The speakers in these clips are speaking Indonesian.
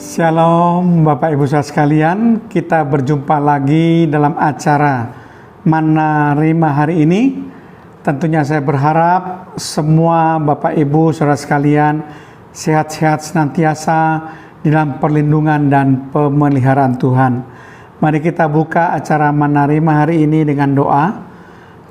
Shalom Bapak Ibu Saudara sekalian, kita berjumpa lagi dalam acara Menerima hari ini. Tentunya saya berharap semua Bapak Ibu Saudara sekalian sehat-sehat senantiasa di dalam perlindungan dan pemeliharaan Tuhan. Mari kita buka acara Menerima hari ini dengan doa.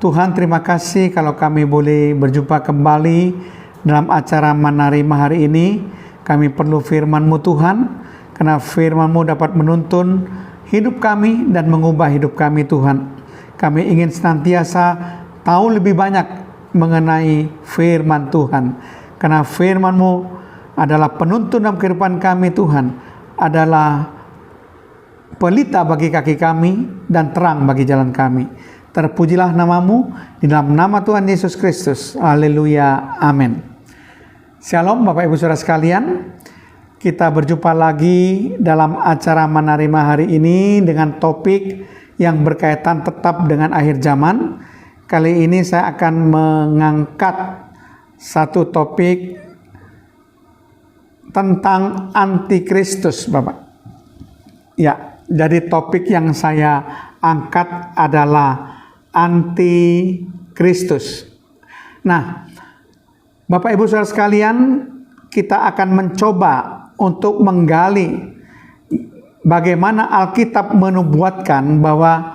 Tuhan, terima kasih kalau kami boleh berjumpa kembali dalam acara Menerima hari ini. Kami perlu firman-Mu Tuhan, karena firman-Mu dapat menuntun hidup kami dan mengubah hidup kami Tuhan. Kami ingin senantiasa tahu lebih banyak mengenai firman Tuhan, karena firman-Mu adalah penuntun dalam kehidupan kami Tuhan, adalah pelita bagi kaki kami dan terang bagi jalan kami. Terpujilah nama-Mu di dalam nama Tuhan Yesus Kristus. Haleluya, amin. Shalom Bapak Ibu Saudara sekalian, kita berjumpa lagi dalam acara Menerima hari ini dengan topik yang berkaitan tetap dengan akhir zaman. Kali ini saya akan mengangkat satu topik tentang antikristus, Bapak. Ya, jadi topik yang saya angkat adalah antikristus. Nah, Bapak Ibu Saudara sekalian, kita akan mencoba untuk menggali bagaimana Alkitab menubuatkan bahwa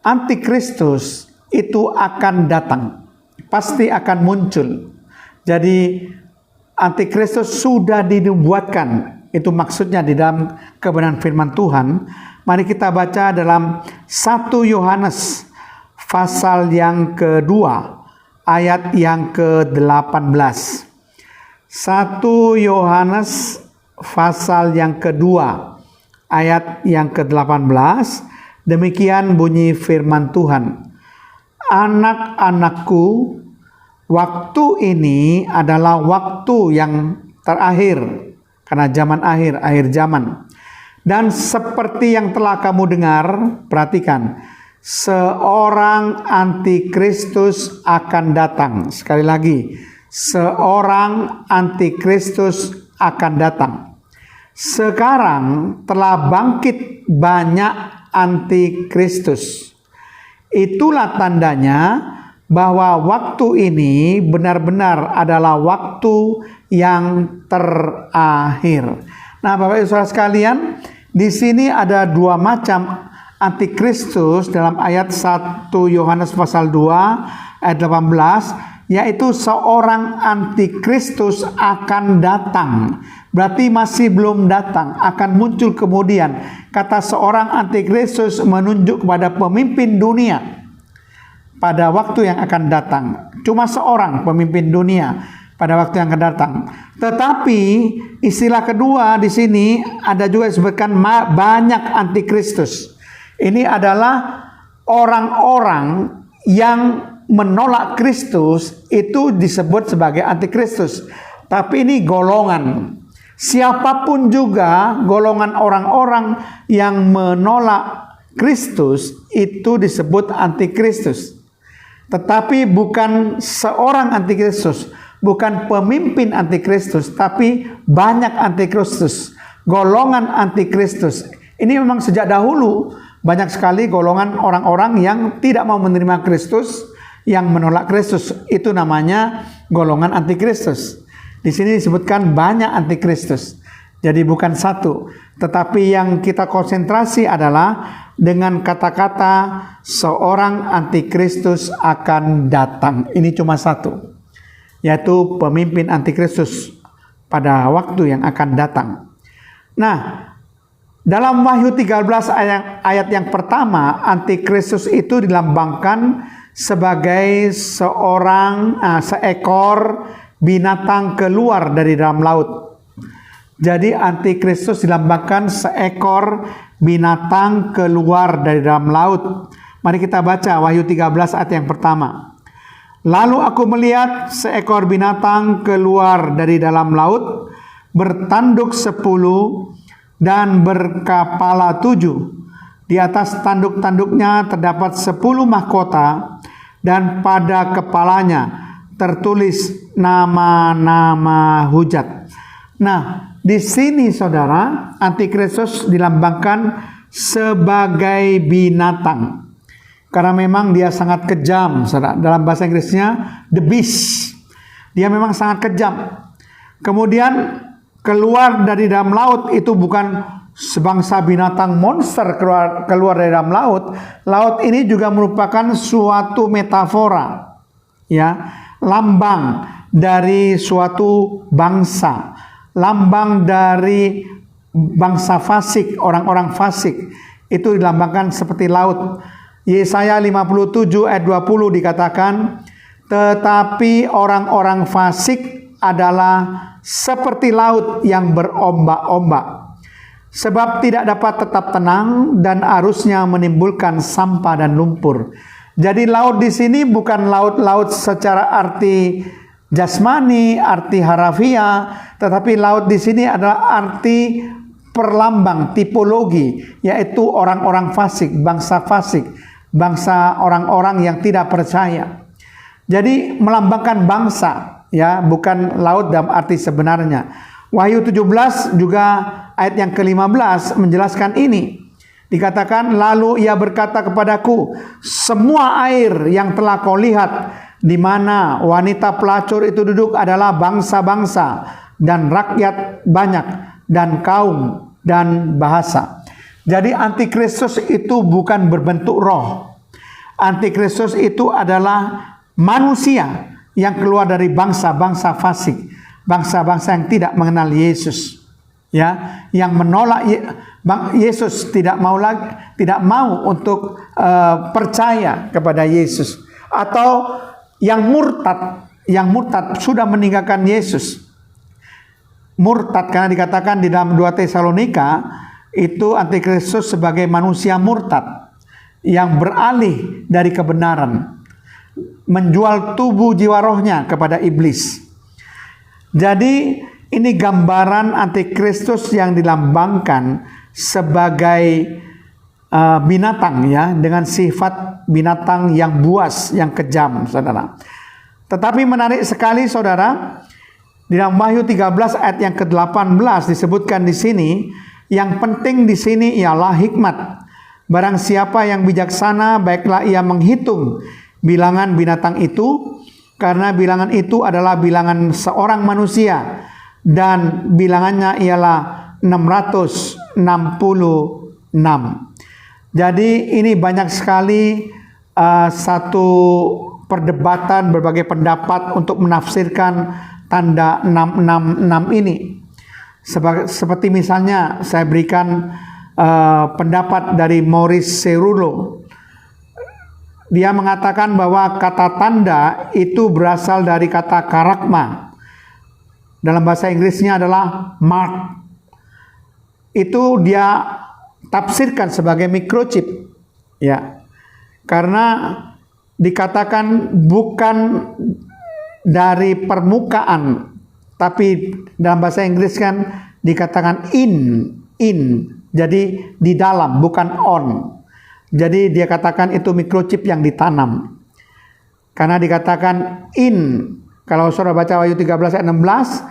antikristus itu akan datang, pasti akan muncul. Jadi antikristus sudah dinubuatkan, itu maksudnya di dalam kebenaran firman Tuhan. Mari kita baca dalam 1 Yohanes pasal yang kedua, ayat yang ke-18. 1 Yohanes pasal yang kedua, ayat yang ke-18. Demikian bunyi firman Tuhan. Anak-anakku, waktu ini adalah waktu yang terakhir, karena zaman akhir zaman. Dan seperti yang telah kamu dengar, perhatikan, seorang antikristus akan datang. Sekali lagi, seorang antikristus akan datang. Sekarang telah bangkit banyak antikristus. Itulah tandanya bahwa waktu ini benar-benar adalah waktu yang terakhir. Nah, Bapak Ibu Saudara sekalian, di sini ada dua macam antikristus dalam ayat 1 Yohanes pasal 2 ayat 18, yaitu seorang antikristus akan datang. Berarti masih belum datang, akan muncul kemudian. Kata seorang antikristus menunjuk kepada pemimpin dunia pada waktu yang akan datang. Cuma seorang pemimpin dunia pada waktu yang akan datang. Tetapi istilah kedua di sini ada juga disebutkan banyak antikristus. Ini adalah orang-orang yang menolak Kristus, itu disebut sebagai antikristus. Tapi ini golongan. Siapapun juga golongan orang-orang yang menolak Kristus itu disebut antikristus. Tetapi bukan seorang antikristus, bukan pemimpin antikristus, tapi banyak antikristus, golongan antikristus. Ini memang sejak dahulu banyak sekali golongan orang-orang yang tidak mau menerima Kristus, yang menolak Kristus. Itu namanya golongan antikristus. Di sini disebutkan banyak antikristus. Jadi bukan satu, tetapi yang kita konsentrasi adalah dengan kata-kata seorang antikristus akan datang. Ini cuma satu, yaitu pemimpin antikristus pada waktu yang akan datang. Nah, dalam Wahyu 13 ayat yang pertama, antikristus itu dilambangkan sebagai seekor binatang keluar dari dalam laut. Jadi antikristus dilambangkan seekor binatang keluar dari dalam laut. Mari kita baca Wahyu 13 ayat yang pertama. Lalu aku melihat seekor binatang keluar dari dalam laut, bertanduk 10 dan berkepala 7. Di atas tanduk-tanduknya terdapat 10 mahkota, dan pada kepalanya tertulis nama-nama hujat. Nah, Di sini saudara, antikristus dilambangkan sebagai binatang. Karena memang dia sangat kejam, saudara. Dalam bahasa Inggrisnya the beast. Dia memang sangat kejam. Kemudian keluar dari dalam laut itu bukan sebangsa binatang monster keluar dari dalam laut. Laut ini juga merupakan suatu metafora, ya, lambang dari suatu bangsa, lambang dari bangsa fasik, orang-orang fasik. Itu dilambangkan seperti laut. Yesaya 57 ayat 20 dikatakan, tetapi orang-orang fasik adalah seperti laut yang berombak-ombak, sebab tidak dapat tetap tenang dan arusnya menimbulkan sampah dan lumpur. Jadi laut di sini bukan laut-laut secara arti jasmani, arti harafiah, tetapi laut di sini adalah arti perlambang, tipologi, yaitu orang-orang fasik, bangsa orang-orang yang tidak percaya. Jadi melambangkan bangsa, ya, bukan laut dalam arti sebenarnya. Wahyu 17 juga ayat yang ke-15 menjelaskan ini. Dikatakan, lalu ia berkata kepadaku, semua air yang telah kau lihat di mana wanita pelacur itu duduk adalah bangsa-bangsa dan rakyat banyak dan kaum dan bahasa. Jadi antikristus itu bukan berbentuk roh. Antikristus itu adalah manusia yang keluar dari bangsa-bangsa fasik, bangsa-bangsa yang tidak mengenal Yesus, ya, yang menolak Yesus, tidak mau untuk percaya kepada Yesus, atau yang murtad sudah meninggalkan Yesus. Murtad karena dikatakan di dalam 2 Tesalonika itu antikristus sebagai manusia murtad yang beralih dari kebenaran, menjual tubuh jiwa rohnya kepada iblis. Jadi ini gambaran antikristus yang dilambangkan sebagai binatang, ya, dengan sifat binatang yang buas, yang kejam, saudara. Tetapi menarik sekali, saudara, di dalam Wahyu 13 ayat yang ke-18 disebutkan di sini, yang penting di sini ialah hikmat. Barang siapa yang bijaksana, baiklah ia menghitung bilangan binatang itu, karena bilangan itu adalah bilangan seorang manusia, dan bilangannya ialah 666. Jadi ini banyak sekali satu perdebatan, berbagai pendapat untuk menafsirkan tanda 666 ini. Seperti misalnya saya berikan pendapat dari Maurice Cerullo. Dia mengatakan bahwa kata tanda itu berasal dari kata karakma. Dalam bahasa Inggrisnya adalah mark. Itu dia tafsirkan sebagai microchip, ya. Karena dikatakan bukan dari permukaan, tapi dalam bahasa Inggris kan dikatakan in. Jadi di dalam, bukan on. Jadi dia katakan itu microchip yang ditanam. Karena dikatakan in. Kalau saudara baca Wahyu 13 ayat 16,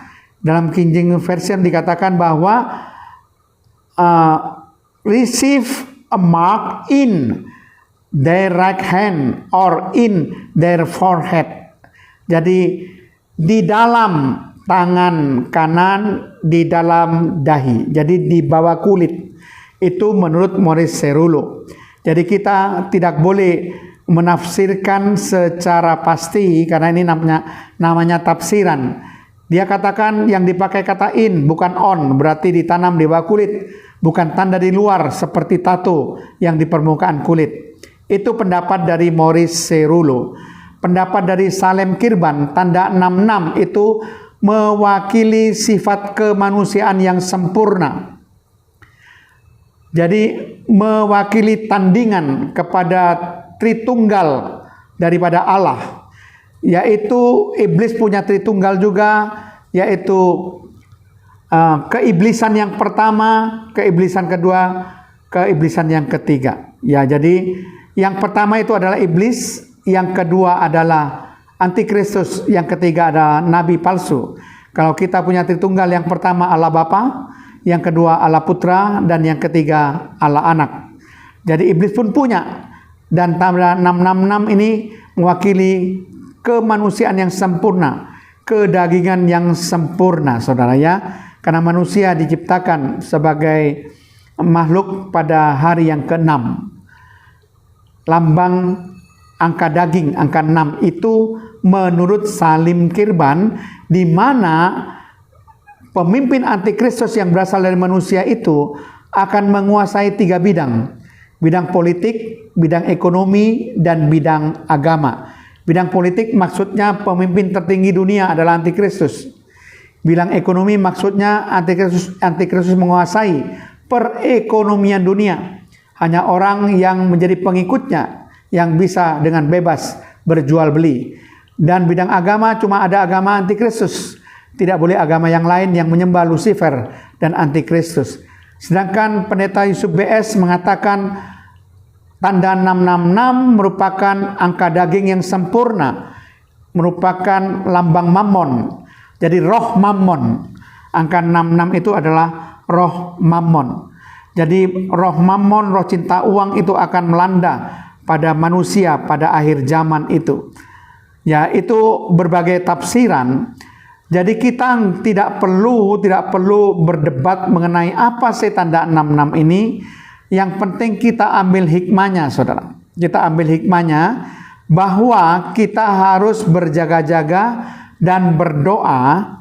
dalam King James Version dikatakan bahwa receive a mark in their right hand or in their forehead. Jadi di dalam tangan kanan, di dalam dahi. Jadi di bawah kulit. Itu menurut Maurice Cerullo. Jadi kita tidak boleh menafsirkan secara pasti karena ini namanya tafsiran. Dia katakan yang dipakai kata in bukan on, berarti ditanam di bawah kulit, bukan tanda di luar seperti tato yang di permukaan kulit. Itu pendapat dari Maurice Cerullo. Pendapat dari Salem Kirban, tanda 66 itu mewakili sifat kemanusiaan yang sempurna. Jadi mewakili tandingan kepada Tritunggal daripada Allah, yaitu iblis punya Tritunggal juga, yaitu keiblisan yang pertama, keiblisan kedua, keiblisan yang ketiga. Ya, jadi yang pertama itu adalah iblis, yang kedua adalah antikristus, yang ketiga adalah nabi palsu. Kalau kita punya Tritunggal, yang pertama Allah Bapa, yang kedua Allah Putra, dan yang ketiga Allah Anak. Jadi iblis pun punya. Dan tanda 666 ini mewakili kemanusiaan yang sempurna, kedagingan yang sempurna, saudara ya. Karena manusia diciptakan sebagai makhluk pada hari yang ke-6. Lambang angka daging, angka 6 itu menurut Salim Kirban, di mana pemimpin antikristus yang berasal dari manusia itu akan menguasai 3 bidang. Bidang politik, bidang ekonomi, dan bidang agama. Bidang politik maksudnya pemimpin tertinggi dunia adalah antikristus. Bidang ekonomi maksudnya antikristus menguasai perekonomian dunia. Hanya orang yang menjadi pengikutnya yang bisa dengan bebas berjual beli. Dan bidang agama cuma ada agama antikristus. Tidak boleh agama yang lain yang menyembah Lucifer dan antikristus. Sedangkan pendeta Yusuf BS mengatakan tanda 666 merupakan angka daging yang sempurna, merupakan lambang Mammon. Jadi roh Mammon. Angka 66 itu adalah roh Mammon. Jadi roh Mammon, roh cinta uang itu akan melanda pada manusia pada akhir zaman itu. Ya, itu berbagai tafsiran. Jadi kita tidak perlu berdebat mengenai apa sih tanda 66 ini. Yang penting kita ambil hikmahnya, saudara. Kita ambil hikmahnya bahwa kita harus berjaga-jaga dan berdoa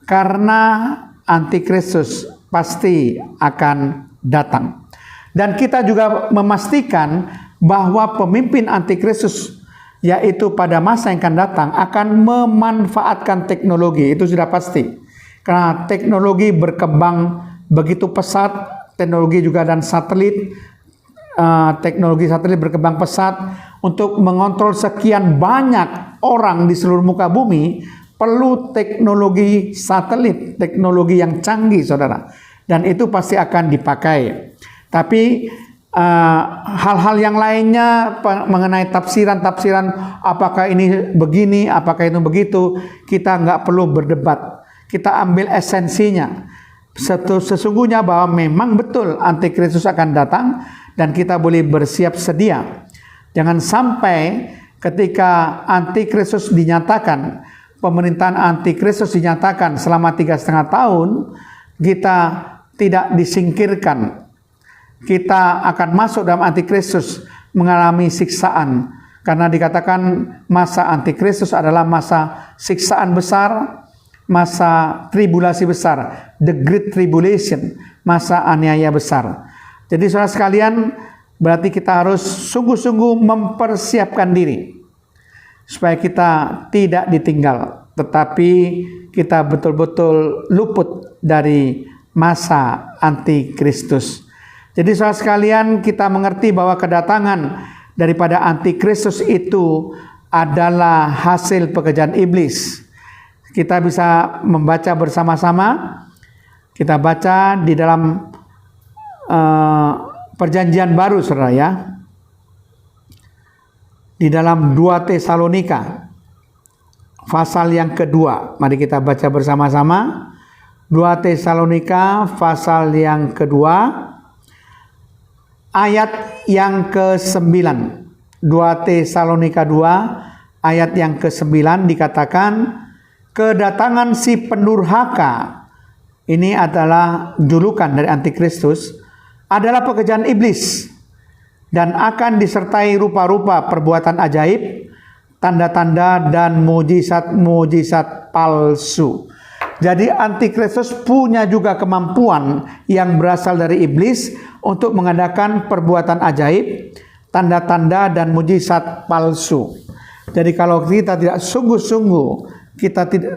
karena antikristus pasti akan datang. Dan kita juga memastikan bahwa pemimpin antikristus yaitu pada masa yang akan datang akan memanfaatkan teknologi, itu sudah pasti. Karena teknologi berkembang begitu pesat, teknologi juga dan satelit, teknologi satelit berkembang pesat untuk mengontrol sekian banyak orang di seluruh muka bumi, perlu teknologi satelit, teknologi yang canggih, saudara. Dan itu pasti akan dipakai. Tapi hal-hal yang lainnya mengenai tafsiran apakah ini begini, apakah itu begitu, kita nggak perlu berdebat. Kita ambil esensinya. Sesungguhnya bahwa memang betul antikristus akan datang dan kita boleh bersiap sedia. Jangan sampai ketika antikristus dinyatakan, pemerintahan antikristus dinyatakan selama 3,5 tahun, kita tidak disingkirkan. Kita akan masuk dalam antikristus mengalami siksaan. Karena dikatakan masa antikristus adalah masa siksaan besar, masa tribulasi besar, the great tribulation, masa aniaya besar. Jadi saudara sekalian, berarti kita harus sungguh-sungguh mempersiapkan diri supaya kita tidak ditinggal, tetapi kita betul-betul luput dari masa antikristus. Jadi saudara sekalian, kita mengerti bahwa kedatangan daripada antikristus itu adalah hasil pekerjaan iblis. Kita bisa membaca bersama-sama. Kita baca di dalam perjanjian baru, saudara ya. Di dalam 2 Tesalonika pasal yang kedua. Mari kita baca bersama-sama. 2 Tesalonika pasal yang kedua, ayat yang ke-9. 2 Tesalonika 2 ayat yang ke-9 dikatakan, kedatangan si pendurhaka, ini adalah julukan dari antikristus, adalah pekerjaan iblis dan akan disertai rupa-rupa perbuatan ajaib, tanda-tanda dan mujizat-mujizat palsu. Jadi antikristus punya juga kemampuan yang berasal dari iblis untuk mengadakan perbuatan ajaib, tanda-tanda dan mujizat palsu. Jadi kalau kita tidak sungguh-sungguh,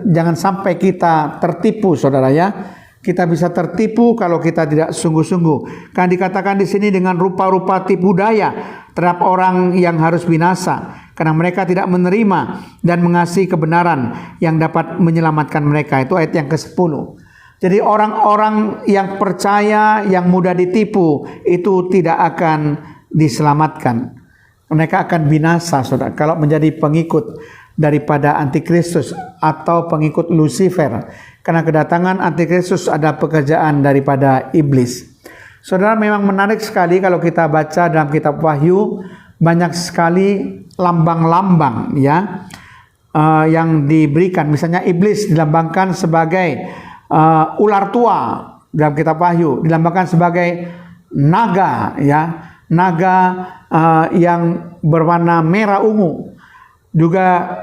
jangan sampai kita tertipu, saudara ya. Kita bisa tertipu kalau kita tidak sungguh-sungguh. Kan dikatakan di sini dengan rupa-rupa tipu daya terhadap orang yang harus binasa, karena mereka tidak menerima dan mengasihi kebenaran yang dapat menyelamatkan mereka. Itu ayat yang ke-10. Jadi orang-orang yang percaya, yang mudah ditipu, itu tidak akan diselamatkan. Mereka akan binasa, saudara, kalau menjadi pengikut daripada antikristus atau pengikut Lucifer. karena kedatangan antikristus adalah pekerjaan daripada iblis. Saudara, memang menarik sekali kalau kita baca dalam kitab Wahyu, banyak sekali lambang-lambang ya yang diberikan. Misalnya iblis dilambangkan sebagai ular tua dalam kitab Wahyu, dilambangkan sebagai naga ya, naga yang berwarna merah ungu. Juga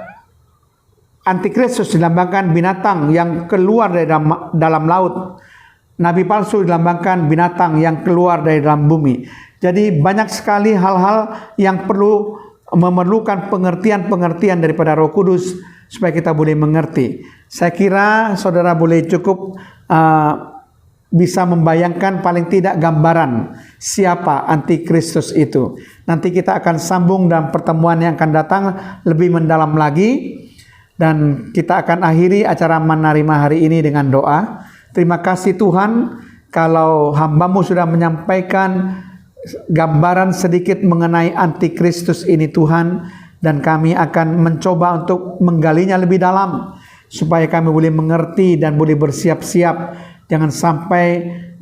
antikristus dilambangkan binatang yang keluar dari dalam laut. Nabi palsu dilambangkan binatang yang keluar dari dalam bumi. Jadi banyak sekali hal-hal yang memerlukan pengertian-pengertian daripada Roh Kudus supaya kita boleh mengerti. Saya kira saudara boleh cukup bisa membayangkan paling tidak gambaran siapa antikristus itu. Nanti kita akan sambung dalam pertemuan yang akan datang lebih mendalam lagi, dan kita akan akhiri acara Menerima hari ini dengan doa. Terima kasih Tuhan, kalau hamba-Mu sudah menyampaikan gambaran sedikit mengenai antikristus ini Tuhan, dan kami akan mencoba untuk menggalinya lebih dalam supaya kami boleh mengerti dan boleh bersiap-siap. Jangan sampai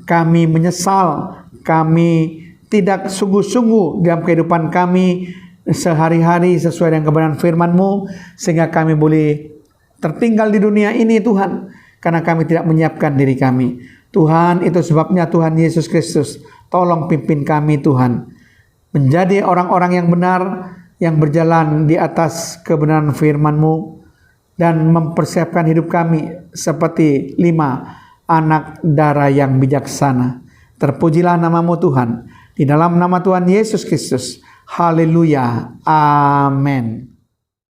kami menyesal, kami tidak sungguh-sungguh dalam kehidupan kami sehari-hari sesuai dengan kebenaran firman-Mu, sehingga kami boleh tertinggal di dunia ini Tuhan, karena kami tidak menyiapkan diri kami. Tuhan, itu sebabnya Tuhan Yesus Kristus, tolong pimpin kami Tuhan, menjadi orang-orang yang benar, yang berjalan di atas kebenaran firman-Mu, dan mempersiapkan hidup kami seperti 5 anak darah yang bijaksana. Terpujilah nama-Mu Tuhan, di dalam nama Tuhan Yesus Kristus. Haleluya. Amin.